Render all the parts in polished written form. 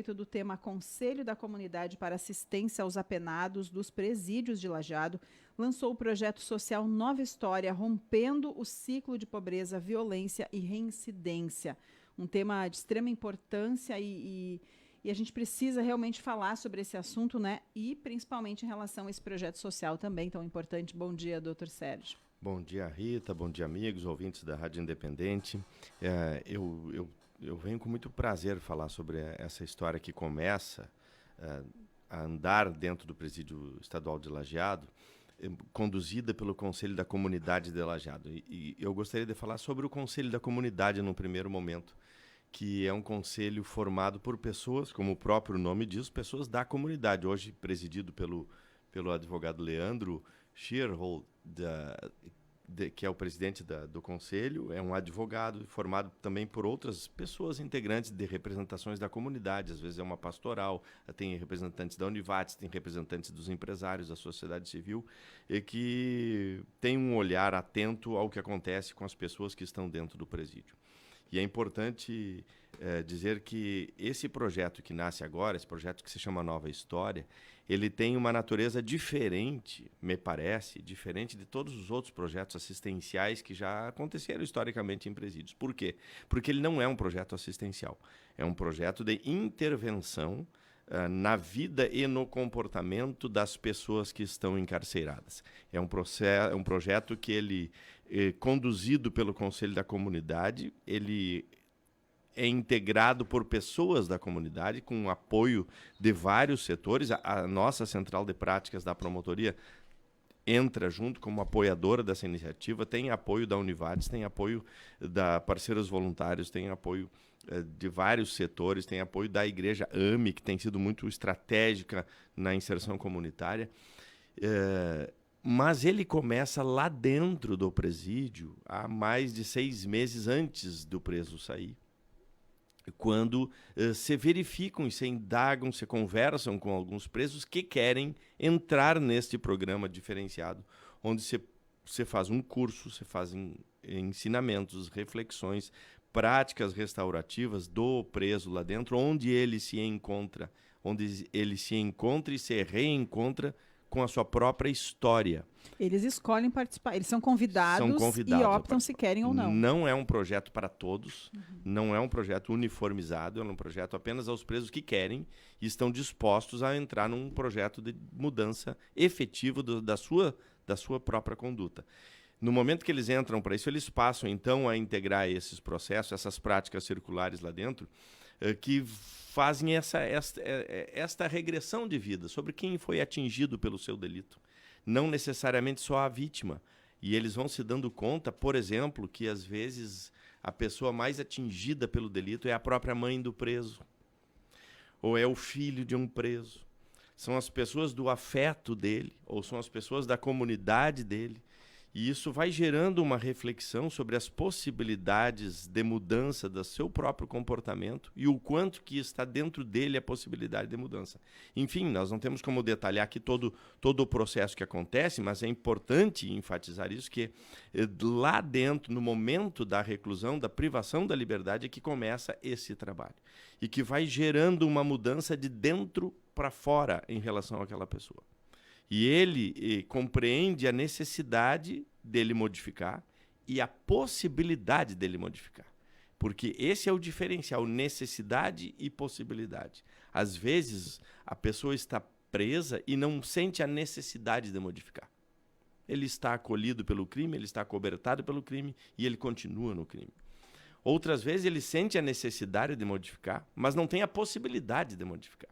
Do tema Conselho da Comunidade para Assistência aos Apenados dos Presídios de Lajeado, lançou o projeto social Nova História, rompendo o ciclo de pobreza, violência e reincidência. Um tema de extrema importância e a gente precisa realmente falar sobre esse assunto, né? E principalmente em relação a esse projeto social também tão importante. Bom dia, doutor Sérgio. Bom dia, Rita. Bom dia, amigos, ouvintes da Rádio Independente. Eu venho com muito prazer falar sobre essa história que começa a andar dentro do Presídio Estadual de Lajeado, conduzida pelo Conselho da Comunidade de Lajeado. E eu gostaria de falar sobre o Conselho da Comunidade num primeiro momento, que é um conselho formado por pessoas, como o próprio nome diz, pessoas da comunidade, hoje presidido pelo advogado Leandro Schierhold, que é o presidente do conselho, é um advogado formado também por outras pessoas integrantes de representações da comunidade, às vezes é uma pastoral, tem representantes da Univates, tem representantes dos empresários, da sociedade civil, e que tem um olhar atento ao que acontece com as pessoas que estão dentro do presídio. E é importante dizer que esse projeto que nasce agora, esse projeto que se chama Nova História, ele tem uma natureza diferente, me parece, diferente de todos os outros projetos assistenciais que já aconteceram historicamente em presídios. Por quê? Porque ele não é um projeto assistencial, é um projeto de intervenção na vida e no comportamento das pessoas que estão encarceradas. É um projeto que ele é conduzido pelo Conselho da Comunidade, ele é integrado por pessoas da comunidade, com apoio de vários setores. A nossa Central de Práticas da Promotoria entra junto como apoiadora dessa iniciativa, tem apoio da Univates, tem apoio da Parceiros Voluntários, tem apoio de vários setores, tem apoio da Igreja AME, que tem sido muito estratégica na inserção comunitária. Mas ele começa lá dentro do presídio, há mais de 6 meses antes do preso sair, quando se verificam e se indagam, se conversam com alguns presos que querem entrar neste programa diferenciado, onde se faz um curso, se fazem ensinamentos, reflexões, práticas restaurativas do preso lá dentro, onde ele se encontra e se reencontra com a sua própria história. Eles escolhem participar, eles são convidados e optam se querem ou não. Não é um projeto para todos, não é um projeto uniformizado, é um projeto apenas aos presos que querem e estão dispostos a entrar num projeto de mudança efetiva da sua própria conduta. No momento que eles entram para isso, eles passam então a integrar esses processos, essas práticas circulares lá dentro, que fazem esta regressão de vida sobre quem foi atingido pelo seu delito. Não necessariamente só a vítima. E eles vão se dando conta, por exemplo, que às vezes a pessoa mais atingida pelo delito é a própria mãe do preso, ou é o filho de um preso. São as pessoas do afeto dele, ou são as pessoas da comunidade dele. E isso vai gerando uma reflexão sobre as possibilidades de mudança do seu próprio comportamento e o quanto que está dentro dele a possibilidade de mudança. Enfim, nós não temos como detalhar aqui todo o processo que acontece, mas é importante enfatizar isso, que lá dentro, no momento da reclusão, da privação da liberdade, é que começa esse trabalho. E que vai gerando uma mudança de dentro para fora em relação àquela pessoa. E ele compreende a necessidade dele modificar e a possibilidade dele modificar. Porque esse é o diferencial, necessidade e possibilidade. Às vezes, a pessoa está presa e não sente a necessidade de modificar. Ele está acolhido pelo crime, ele está acobertado pelo crime e ele continua no crime. Outras vezes, ele sente a necessidade de modificar, mas não tem a possibilidade de modificar.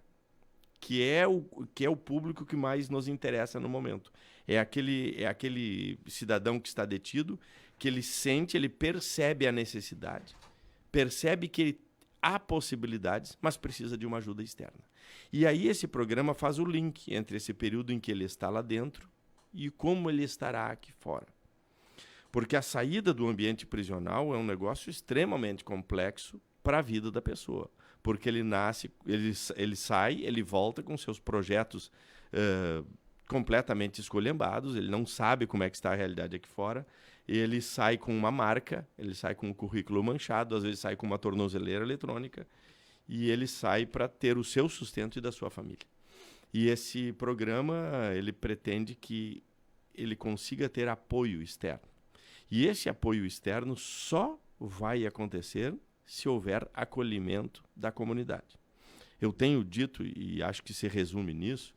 Que é o público que mais nos interessa no momento. É aquele cidadão que está detido, que ele percebe a necessidade, percebe que há possibilidades, mas precisa de uma ajuda externa. E aí esse programa faz o link entre esse período em que ele está lá dentro e como ele estará aqui fora. Porque a saída do ambiente prisional é um negócio extremamente complexo para a vida da pessoa. Porque ele nasce, ele sai, ele volta com seus projetos completamente esculhambados, ele não sabe como é que está a realidade aqui fora, ele sai com uma marca, ele sai com um currículo manchado, às vezes sai com uma tornozeleira eletrônica, e ele sai para ter o seu sustento e da sua família. E esse programa, ele pretende que ele consiga ter apoio externo. E esse apoio externo só vai acontecer se houver acolhimento da comunidade. Eu tenho dito, e acho que se resume nisso,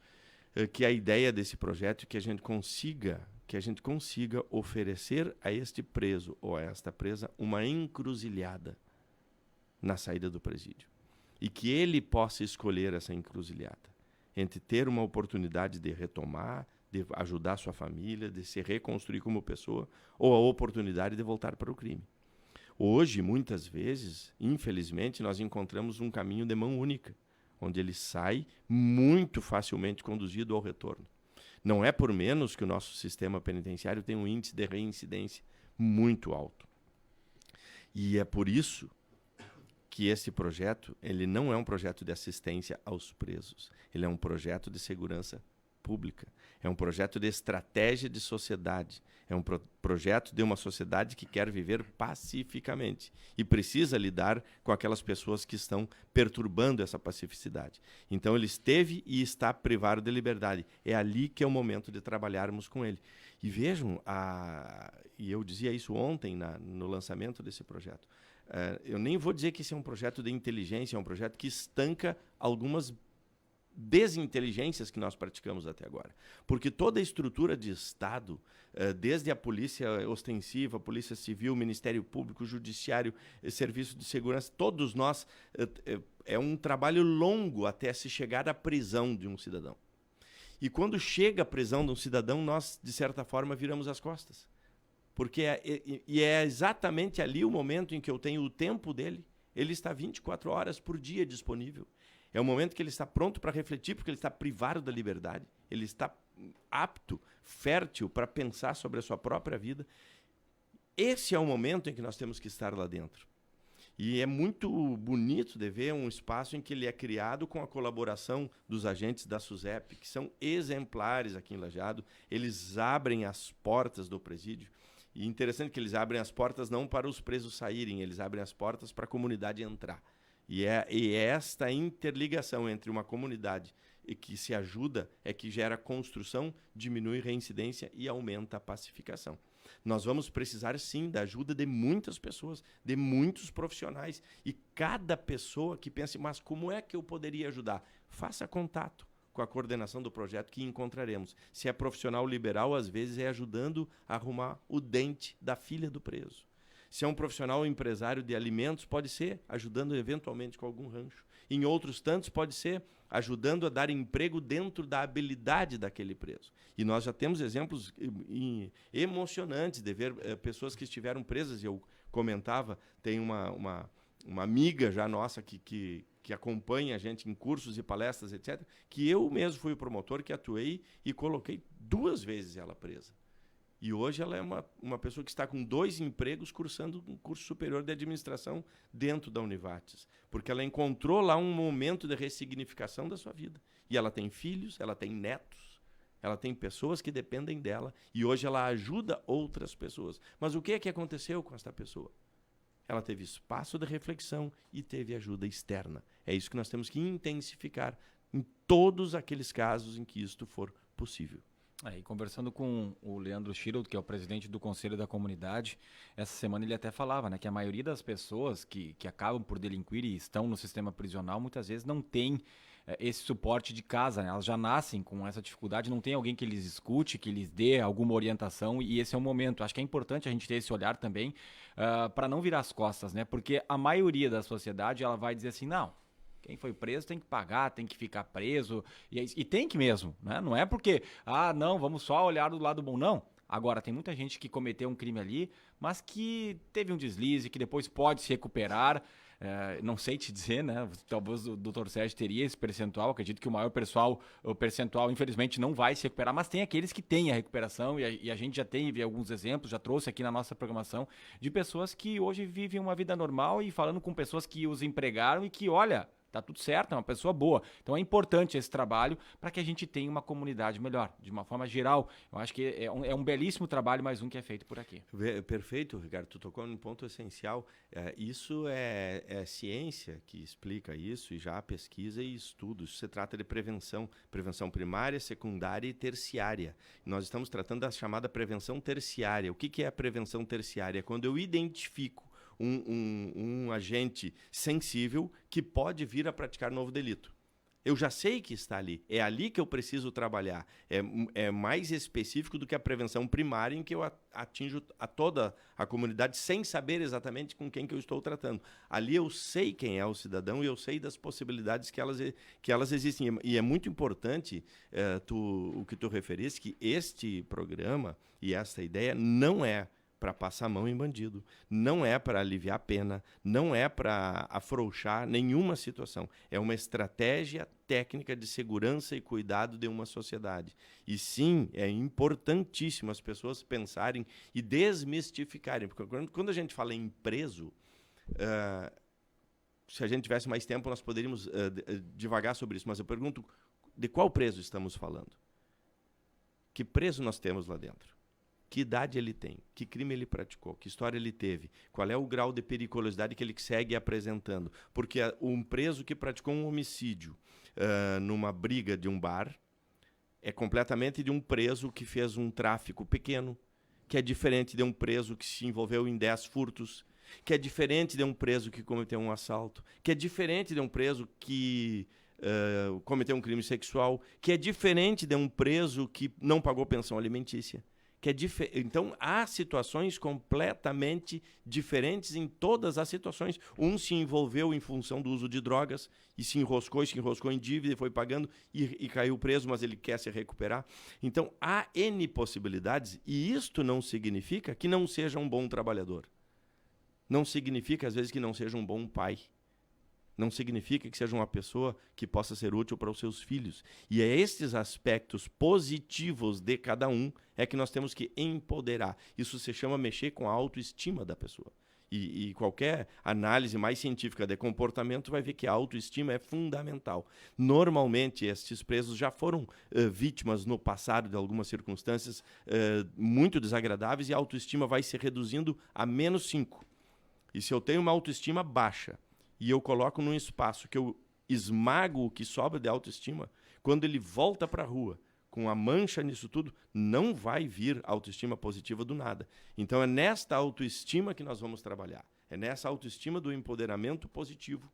que a ideia desse projeto é que a gente consiga oferecer a este preso ou a esta presa uma encruzilhada na saída do presídio. E que ele possa escolher essa encruzilhada entre ter uma oportunidade de retomar, de ajudar sua família, de se reconstruir como pessoa, ou a oportunidade de voltar para o crime. Hoje, muitas vezes, infelizmente, nós encontramos um caminho de mão única, onde ele sai muito facilmente conduzido ao retorno. Não é por menos que o nosso sistema penitenciário tem um índice de reincidência muito alto. E é por isso que esse projeto, ele não é um projeto de assistência aos presos, ele é um projeto de segurança pública, é um projeto de estratégia de sociedade, é um projeto de uma sociedade que quer viver pacificamente e precisa lidar com aquelas pessoas que estão perturbando essa pacificidade. Então ele esteve e está privado de liberdade. É ali que é o momento de trabalharmos com ele. E vejam, e eu dizia isso ontem no lançamento desse projeto, eu nem vou dizer que esse é um projeto de inteligência, é um projeto que estanca algumas desinteligências que nós praticamos até agora. Porque toda a estrutura de Estado, desde a polícia ostensiva, polícia civil, Ministério Público, Judiciário, Serviço de Segurança, todos nós, é um trabalho longo até se chegar à prisão de um cidadão. E quando chega a prisão de um cidadão, nós, de certa forma, viramos as costas. Porque é exatamente ali o momento em que eu tenho o tempo dele. Ele está 24 horas por dia disponível. É o momento que ele está pronto para refletir, porque ele está privado da liberdade. Ele está apto, fértil para pensar sobre a sua própria vida. Esse é o momento em que nós temos que estar lá dentro. E é muito bonito de ver um espaço em que ele é criado com a colaboração dos agentes da SUSEP, que são exemplares aqui em Lajeado. Eles abrem as portas do presídio. E interessante que eles abrem as portas não para os presos saírem, eles abrem as portas para a comunidade entrar. E esta interligação entre uma comunidade que se ajuda é que gera construção, diminui reincidência e aumenta a pacificação. Nós vamos precisar, sim, da ajuda de muitas pessoas, de muitos profissionais. E cada pessoa que pense, mas como é que eu poderia ajudar? Faça contato com a coordenação do projeto que encontraremos. Se é profissional liberal, às vezes é ajudando a arrumar o dente da filha do preso. Se é um profissional empresário de alimentos, pode ser ajudando eventualmente com algum rancho. Em outros tantos, pode ser ajudando a dar emprego dentro da habilidade daquele preso. E nós já temos exemplos emocionantes de ver pessoas que estiveram presas. E eu comentava, tem uma amiga já nossa que acompanha a gente em cursos e palestras, etc., que eu mesmo fui o promotor que atuei e coloquei 2 vezes ela presa. E hoje ela é uma pessoa que está com 2 empregos cursando um curso superior de administração dentro da Univates. Porque ela encontrou lá um momento de ressignificação da sua vida. E ela tem filhos, ela tem netos, ela tem pessoas que dependem dela. E hoje ela ajuda outras pessoas. Mas o que é que aconteceu com esta pessoa? Ela teve espaço de reflexão e teve ajuda externa. É isso que nós temos que intensificar em todos aqueles casos em que isto for possível. E conversando com o Leandro Schirold, que é o presidente do Conselho da Comunidade, essa semana ele até falava, né, que a maioria das pessoas que acabam por delinquir e estão no sistema prisional, muitas vezes não tem esse suporte de casa, né? Elas já nascem com essa dificuldade, não tem alguém que lhes escute, que lhes dê alguma orientação, e esse é o momento. Acho que é importante a gente ter esse olhar também para não virar as costas, né? Porque a maioria da sociedade ela vai dizer assim, não, quem foi preso tem que pagar, tem que ficar preso, e tem que mesmo, né? Não é porque, não, vamos só olhar do lado bom, não. Agora, tem muita gente que cometeu um crime ali, mas que teve um deslize, que depois pode se recuperar. Não sei te dizer, né? Talvez o Dr. Sérgio teria esse percentual. Acredito que o percentual, infelizmente, não vai se recuperar, mas tem aqueles que têm a recuperação, e a gente já teve alguns exemplos, já trouxe aqui na nossa programação, de pessoas que hoje vivem uma vida normal e falando com pessoas que os empregaram e que, olha, Tá tudo certo, é uma pessoa boa. Então é importante esse trabalho para que a gente tenha uma comunidade melhor. De uma forma geral, eu acho que é um belíssimo trabalho, mais um que é feito por aqui. Perfeito, Ricardo. Tu tocou num ponto essencial. Isso é ciência que explica isso, e já há pesquisa e estudos. Se trata de prevenção primária, secundária e terciária. Nós estamos tratando da chamada prevenção terciária. O que é a prevenção terciária? Quando eu identifico um agente sensível que pode vir a praticar novo delito. Eu já sei que está ali. É ali que eu preciso trabalhar. É mais específico do que a prevenção primária, em que eu atinjo a toda a comunidade sem saber exatamente com quem que eu estou tratando. Ali eu sei quem é o cidadão e eu sei das possibilidades que elas existem. E é muito importante o que tu referiste, que este programa e esta ideia não é para passar a mão em bandido, não é para aliviar a pena, não é para afrouxar nenhuma situação. É uma estratégia técnica de segurança e cuidado de uma sociedade. E sim, é importantíssimo as pessoas pensarem e desmistificarem, porque quando a gente fala em preso, se a gente tivesse mais tempo, nós poderíamos divagar sobre isso, mas eu pergunto, de qual preso estamos falando? Que preso nós temos lá dentro? Que idade ele tem? Que crime ele praticou? Que história ele teve? Qual é o grau de periculosidade que ele segue apresentando? Porque um preso que praticou um homicídio numa briga de um bar é completamente de um preso que fez um tráfico pequeno, que é diferente de um preso que se envolveu em 10 furtos, que é diferente de um preso que cometeu um assalto, que é diferente de um preso que cometeu um crime sexual, que é diferente de um preso que não pagou pensão alimentícia. Então, há situações completamente diferentes em todas as situações. Um se envolveu em função do uso de drogas e se enroscou em dívida e foi pagando e caiu preso, mas ele quer se recuperar. Então, há N possibilidades e isto não significa que não seja um bom trabalhador. Não significa, às vezes, que não seja um bom pai. Não significa que seja uma pessoa que possa ser útil para os seus filhos. E é esses aspectos positivos de cada um é que nós temos que empoderar. Isso se chama mexer com a autoestima da pessoa. E qualquer análise mais científica de comportamento vai ver que a autoestima é fundamental. Normalmente, estes presos já foram vítimas no passado de algumas circunstâncias muito desagradáveis e a autoestima vai se reduzindo a -5. E se eu tenho uma autoestima baixa, e eu coloco num espaço que eu esmago o que sobra de autoestima, quando ele volta para a rua com a mancha nisso tudo, não vai vir autoestima positiva do nada. Então é nesta autoestima que nós vamos trabalhar. É nessa autoestima do empoderamento positivo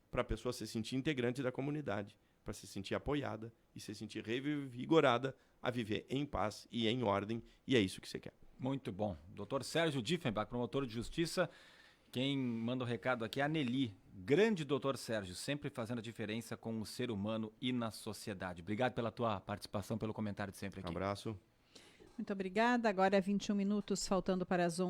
para a pessoa se sentir integrante da comunidade, para se sentir apoiada e se sentir revigorada a viver em paz e em ordem, e é isso que você quer. Muito bom. Dr. Sérgio Diefenbach, promotor de justiça. Quem manda o recado aqui é a Nelly. Grande doutor Sérgio, sempre fazendo a diferença com o ser humano e na sociedade. Obrigado pela tua participação, pelo comentário de sempre aqui. Um abraço. Muito obrigada. Agora é 21 minutos, faltando para as 11.